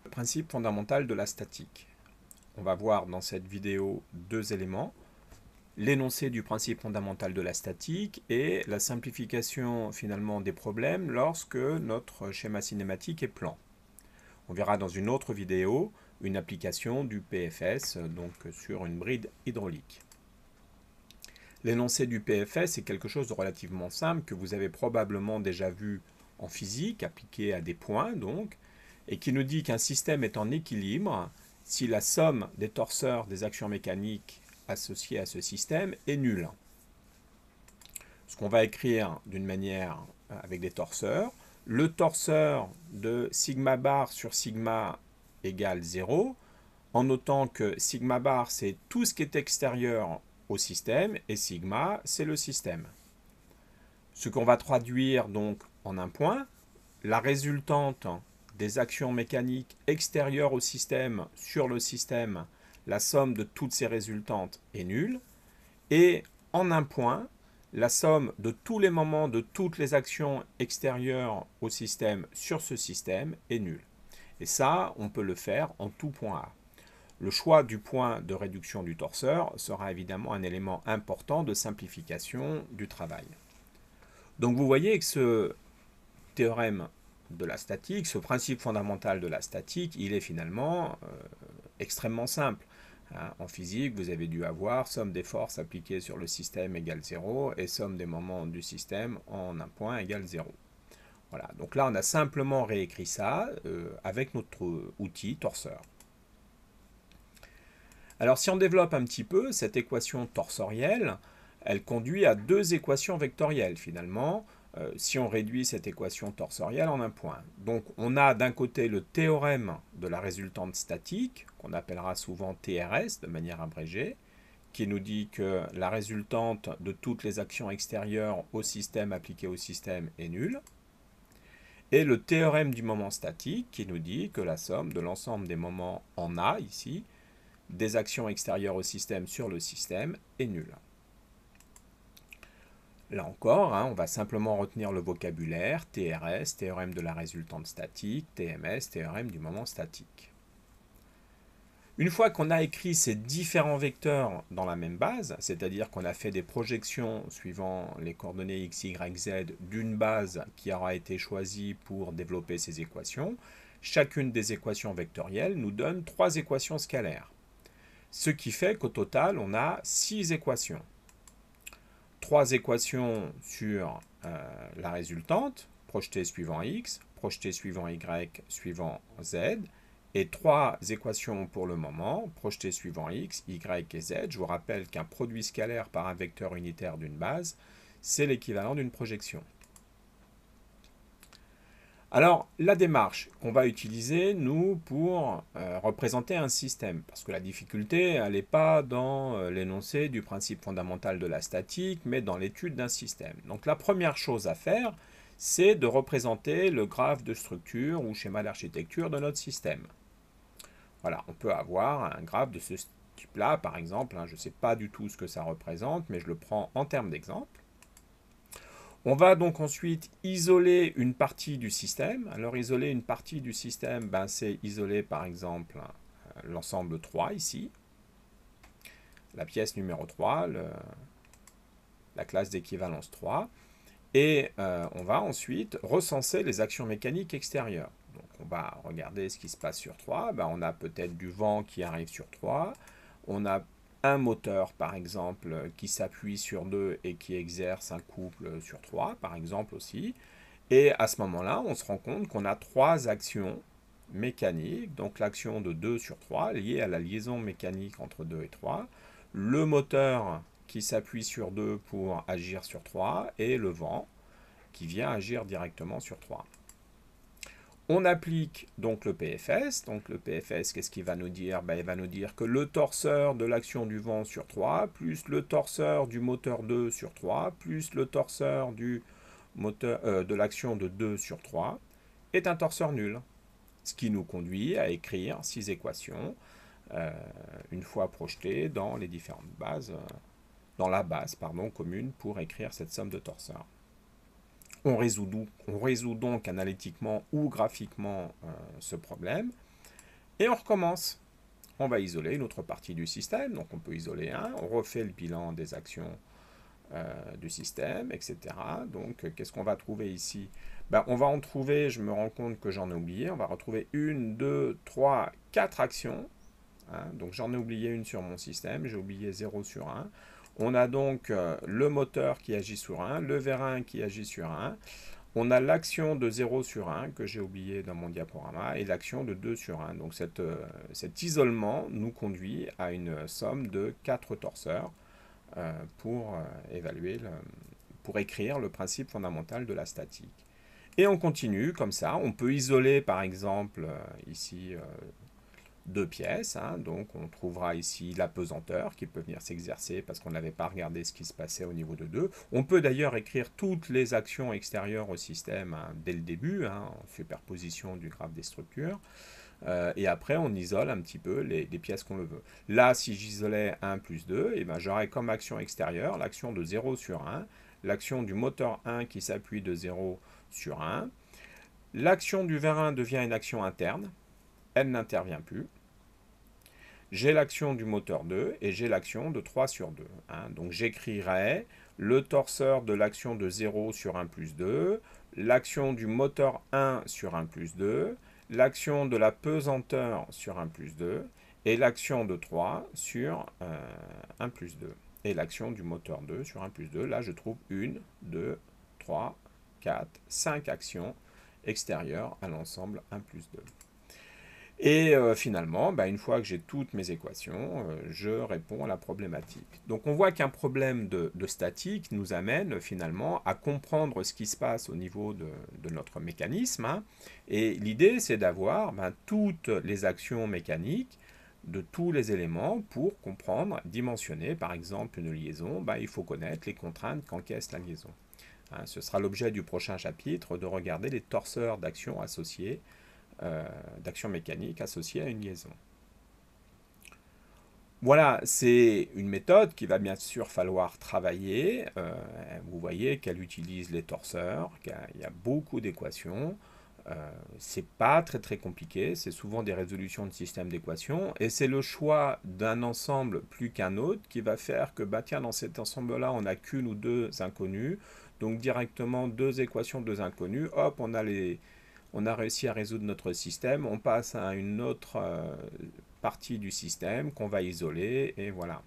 Le principe fondamental de la statique. On va voir dans cette vidéo deux éléments. L'énoncé du principe fondamental de la statique et la simplification finalement des problèmes lorsque notre schéma cinématique est plan. On verra dans une autre vidéo une application du PFS, donc sur une bride hydraulique. L'énoncé du PFS est quelque chose de relativement simple que vous avez probablement déjà vu en physique, appliqué à des points donc, et qui nous dit qu'un système est en équilibre si la somme des torseurs des actions mécaniques associées à ce système est nulle. Ce qu'on va écrire d'une manière avec des torseurs, le torseur de sigma bar sur sigma égale 0, en notant que sigma bar c'est tout ce qui est extérieur au système et sigma c'est le système. Ce qu'on va traduire donc en un point, la résultante des actions mécaniques extérieures au système sur le système, la somme de toutes ces résultantes est nulle, et en un point, la somme de tous les moments de toutes les actions extérieures au système sur ce système est nulle. Et ça, on peut le faire en tout point A. Le choix du point de réduction du torseur sera évidemment un élément important de simplification du travail. Donc vous voyez que ce théorème de la statique, ce principe fondamental de la statique, il est finalement extrêmement simple. En physique, vous avez dû avoir somme des forces appliquées sur le système égale 0 et somme des moments du système en un point égale 0. Voilà, donc là on a simplement réécrit ça avec notre outil torseur. Alors si on développe un petit peu, cette équation torsorielle, elle conduit à deux équations vectorielles finalement, si on réduit cette équation torsorielle en un point. Donc on a d'un côté le théorème de la résultante statique, qu'on appellera souvent TRS de manière abrégée, qui nous dit que la résultante de toutes les actions extérieures au système appliquées au système est nulle, et le théorème du moment statique, qui nous dit que la somme de l'ensemble des moments en A, ici, des actions extérieures au système sur le système est nulle. Là encore, on va simplement retenir le vocabulaire TRS, théorème de la résultante statique, TMS, théorème du moment statique. Une fois qu'on a écrit ces différents vecteurs dans la même base, c'est-à-dire qu'on a fait des projections suivant les coordonnées x, y, z d'une base qui aura été choisie pour développer ces équations, chacune des équations vectorielles nous donne 3 équations scalaires. Ce qui fait qu'au total, on a 6 équations. 3 équations sur la résultante, projetée suivant x, projetée suivant y, suivant z, et 3 équations pour le moment, projetées suivant x, y et z. Je vous rappelle qu'un produit scalaire par un vecteur unitaire d'une base, c'est l'équivalent d'une projection. Alors, la démarche qu'on va utiliser, nous, pour représenter un système, parce que la difficulté, elle n'est pas dans l'énoncé du principe fondamental de la statique, mais dans l'étude d'un système. Donc, la première chose à faire, c'est de représenter le graphe de structure ou schéma d'architecture de notre système. Voilà, on peut avoir un graphe de ce type-là, par exemple. Je ne sais pas du tout ce que ça représente, mais je le prends en termes d'exemple. On va donc ensuite isoler une partie du système. Alors isoler une partie du système, c'est isoler par exemple l'ensemble 3 ici, la pièce numéro 3, la classe d'équivalence 3. Et on va ensuite recenser les actions mécaniques extérieures. Donc on va regarder ce qui se passe sur 3. On a peut-être du vent qui arrive sur 3. On a un moteur, par exemple, qui s'appuie sur 2 et qui exerce un couple sur 3, par exemple aussi. Et à ce moment-là, on se rend compte qu'on a 3 actions mécaniques, donc l'action de 2 sur 3, liée à la liaison mécanique entre 2 et 3, le moteur qui s'appuie sur 2 pour agir sur 3, et le vent qui vient agir directement sur 3. On applique donc le PFS. Donc le PFS, qu'est-ce qu'il va nous dire? Il va nous dire que le torseur de l'action du vent sur 3, plus le torseur du moteur 2 sur 3, plus le torseur du moteur, de l'action de 2 sur 3, est un torseur nul. Ce qui nous conduit à écrire 6 équations, une fois projetées dans les différentes bases, dans la base commune pour écrire cette somme de torseurs. On résout donc analytiquement ou graphiquement ce problème Et on recommence. On va isoler une autre partie du système, donc on peut isoler un, on refait le bilan des actions du système, etc. Donc, qu'est-ce qu'on va trouver ici? Ben, on va en trouver, je me rends compte que j'en ai oublié, on va retrouver 1, 2, 3, 4 actions. Hein, donc, j'en ai oublié une sur mon système, j'ai oublié 0 sur 1. On a donc le moteur qui agit sur 1, le vérin qui agit sur 1. On a l'action de 0 sur 1 que j'ai oublié dans mon diaporama et l'action de 2 sur 1. Donc cet isolement nous conduit à une somme de 4 torseurs pour pour écrire le principe fondamental de la statique. Et on continue comme ça. On peut isoler par exemple ici deux pièces. Hein, donc on trouvera ici l'apesanteur qui peut venir s'exercer parce qu'on n'avait pas regardé ce qui se passait au niveau de 2. On peut d'ailleurs écrire toutes les actions extérieures au système hein, dès le début, hein, en superposition du graphe des structures. Et après, on isole un petit peu les pièces qu'on le veut. Là, si j'isolais 1 plus 2, eh ben, j'aurais comme action extérieure l'action de 0 sur 1, l'action du moteur 1 qui s'appuie de 0 sur 1. L'action du vérin devient une action interne, elle n'intervient plus. J'ai l'action du moteur 2 et j'ai l'action de 3 sur 2. Hein. Donc j'écrirai le torseur de l'action de 0 sur 1 plus 2, l'action du moteur 1 sur 1 plus 2, l'action de la pesanteur sur 1 plus 2 et l'action de 3 sur 1 plus 2. Et l'action du moteur 2 sur 1 plus 2. Là, je trouve 1, 2, 3, 4, 5 actions extérieures à l'ensemble 1 plus 2. Et finalement, une fois que j'ai toutes mes équations, je réponds à la problématique. Donc on voit qu'un problème de statique nous amène finalement à comprendre ce qui se passe au niveau de notre mécanisme. Hein. Et l'idée, c'est d'avoir toutes les actions mécaniques de tous les éléments pour comprendre, dimensionner par exemple une liaison. Il faut connaître les contraintes qu'encaisse la liaison. Hein, ce sera l'objet du prochain chapitre, de regarder les torseurs d'actions associées d'action mécanique associée à une liaison. Voilà, c'est une méthode qui va bien sûr falloir travailler. Vous voyez qu'elle utilise les torseurs, qu'il y a beaucoup d'équations. C'est pas très compliqué, c'est souvent des résolutions de systèmes d'équations, et c'est le choix d'un ensemble plus qu'un autre qui va faire que, tiens, dans cet ensemble-là, on n'a qu'une ou deux inconnues, donc directement deux équations, deux inconnues, hop, on a réussi à résoudre notre système, on passe à une autre partie du système qu'on va isoler, et voilà.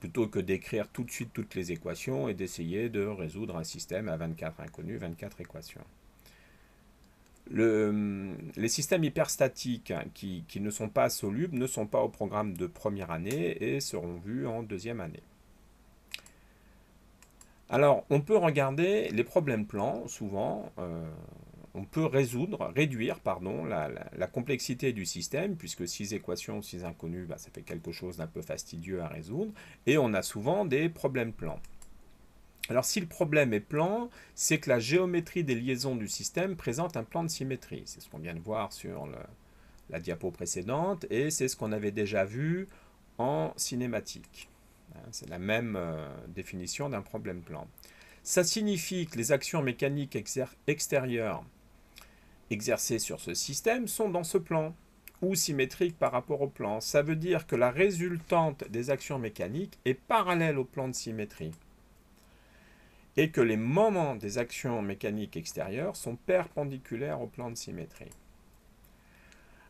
Plutôt que d'écrire tout de suite toutes les équations et d'essayer de résoudre un système à 24 inconnus, 24 équations. Les systèmes hyperstatiques qui ne sont pas solubles ne sont pas au programme de première année et seront vus en deuxième année. Alors, on peut regarder les problèmes plans, souvent. On peut réduire la complexité du système, puisque 6 équations, 6 inconnues, ça fait quelque chose d'un peu fastidieux à résoudre, et on a souvent des problèmes plans. Alors si le problème est plan, c'est que la géométrie des liaisons du système présente un plan de symétrie. C'est ce qu'on vient de voir sur la diapo précédente, et c'est ce qu'on avait déjà vu en cinématique. C'est la même définition d'un problème plan. Ça signifie que les actions mécaniques extérieures exercées sur ce système sont dans ce plan, ou symétriques par rapport au plan. Ça veut dire que la résultante des actions mécaniques est parallèle au plan de symétrie, et que les moments des actions mécaniques extérieures sont perpendiculaires au plan de symétrie.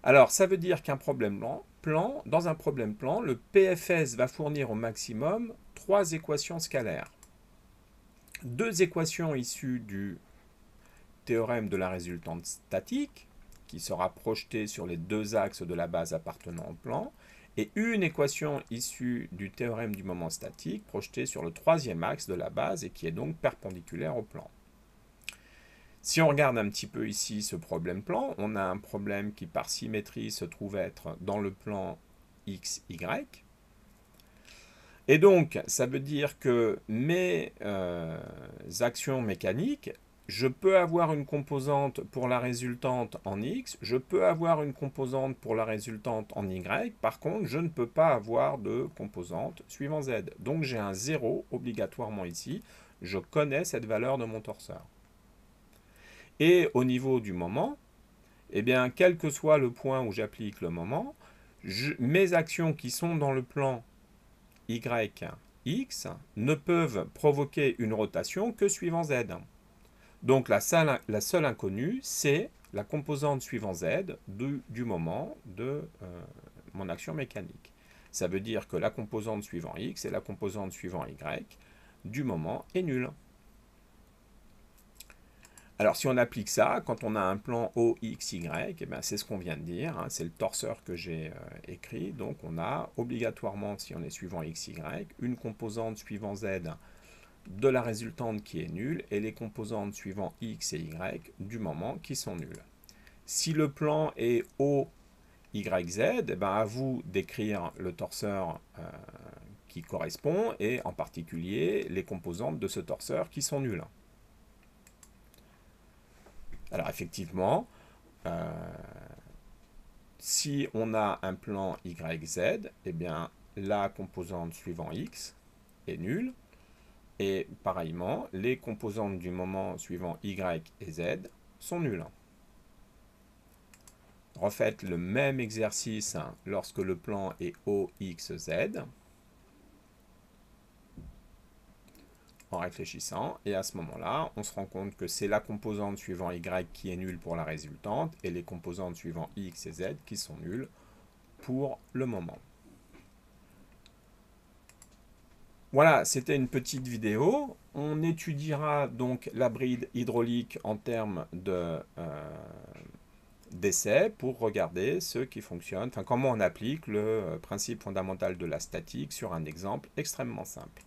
Alors, ça veut dire qu'un problème plan, dans un problème plan, le PFS va fournir au maximum 3 équations scalaires. 2 équations issues du théorème de la résultante statique, qui sera projetée sur les 2 axes de la base appartenant au plan, et une équation issue du théorème du moment statique, projetée sur le 3e axe de la base et qui est donc perpendiculaire au plan. Si on regarde un petit peu ici ce problème plan, on a un problème qui par symétrie se trouve être dans le plan x, y. Et donc, ça veut dire que mes actions mécaniques, je peux avoir une composante pour la résultante en x, je peux avoir une composante pour la résultante en y, par contre, je ne peux pas avoir de composante suivant z. Donc, j'ai un 0 obligatoirement ici, je connais cette valeur de mon torseur. Et au niveau du moment, eh bien, quel que soit le point où j'applique le moment, mes actions qui sont dans le plan Y, X ne peuvent provoquer une rotation que suivant Z. Donc la seule inconnue, c'est la composante suivant Z du moment de mon action mécanique. Ça veut dire que la composante suivant X et la composante suivant Y du moment est nulle. Alors si on applique ça, quand on a un plan OXY, eh bien, c'est ce qu'on vient de dire, hein, c'est le torseur que j'ai écrit, donc on a obligatoirement, si on est suivant XY, une composante suivant Z de la résultante qui est nulle et les composantes suivant X et Y du moment qui sont nulles. Si le plan est OYZ, eh bien, à vous d'écrire le torseur qui correspond et en particulier les composantes de ce torseur qui sont nulles. Alors effectivement, si on a un plan YZ, eh bien la composante suivant X est nulle. Et pareillement, les composantes du moment suivant Y et Z sont nulles. Refaites le même exercice lorsque le plan est OXZ. En réfléchissant, et à ce moment-là, on se rend compte que c'est la composante suivant Y qui est nulle pour la résultante, et les composantes suivant X et Z qui sont nulles pour le moment. Voilà, c'était une petite vidéo. On étudiera donc la bride hydraulique en termes d'essai pour regarder ce qui fonctionne, enfin comment on applique le principe fondamental de la statique sur un exemple extrêmement simple.